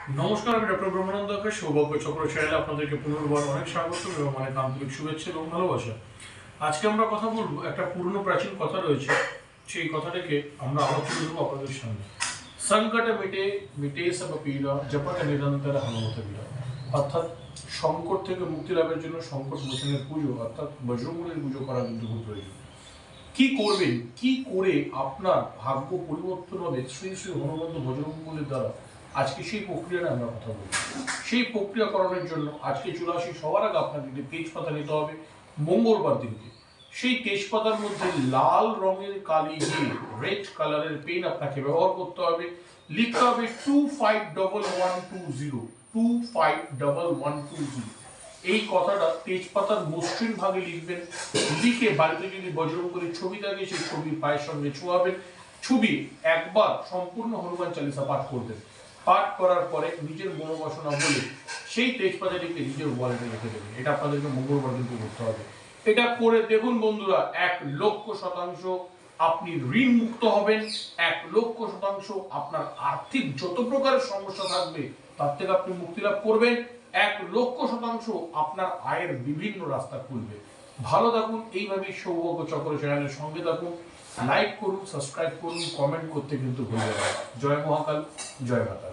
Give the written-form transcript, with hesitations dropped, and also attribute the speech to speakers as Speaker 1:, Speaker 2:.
Speaker 1: নমস্কার, আমি ডক্টর ব্রহ্মানন্দকে সৌভাগ্য চক্র চ্যানেলে আপনাদেরকে পুনর্বার অনেক স্বাগত এবং অনেক আন্তরিক শুভেচ্ছা এবং ভালোবাসা। আজকে আমরা কথা বলবো, একটা পুরনো প্রাচীন কথা রয়েছে, সেই কথাটাকে আমরা আবার তুলে ধরবো আপনাদের সামনে। সংকট মিটে মিটে সব পীড়া জপত নিরন্তর হনুমত পীড়া। অর্থাৎ সংকট থেকে মুক্তি লাভের জন্য সংকট মোচনের পুজো অর্থাৎ বজ্রমূলের পুজো করা কিন্তু খুব প্রয়োজন। কি করবেন, কি করে আপনার ভাগ্য পরিবর্তন হবে শ্রী শ্রী হনুমন্ত বজ্রমূলের দ্বারা, আজকে সেই প্রক্রিয়াটা আমরা কথা বলবো। সেই প্রক্রিয়াকরণের জন্য আজকে চলে আসি, সবার আগে আপনাকে একটি তেজপাতা নিতে হবে মঙ্গলবার দিনকে। সেই তেজপাতার মধ্যে লাল রঙের কালি দিয়ে রেড কালারের পেন আপনাকে ব্যবহার করতে হবে। লিখতে হবে 251120 251120। এই কথাটা তেজপাতার মসৃণ ভাগে লিখবেন। লিখে বাড়িতে যদি বজরংবলীর ছবি থাকে সেই ছবির পায়ের সঙ্গে ছোঁয়াবেন। ছবি একবার সম্পূর্ণ হনুমান চালিসা পাঠ করবেন। পাঠ করার পরে নিজের মনোবাসনা বলে সেই তেজপাতাটিকে নিজের ওয়ালেটে রেখে দেবেন। এটা আপনাদেরকে মঙ্গলবার কিন্তু করতে হবে। এটা করে দেখুন বন্ধুরা, 1,00,000% আপনি ঋণ মুক্ত হবেন। 1,00,000% আপনার আর্থিক যত প্রকারের সমস্যা থাকবে তার থেকে আপনি মুক্তি লাভ করবেন। 1,00,000% আপনার আয়ের বিভিন্ন রাস্তা খুলবে। ভালো থাকুন, এইভাবেই সৌভাগ্য চক্র চ্যানেলের সঙ্গে থাকুন। লাইক করুন, সাবস্ক্রাইব করুন, কমেন্ট করতে কিন্তু ভুলবেন না। জয় মহাকাল, জয় মাতা।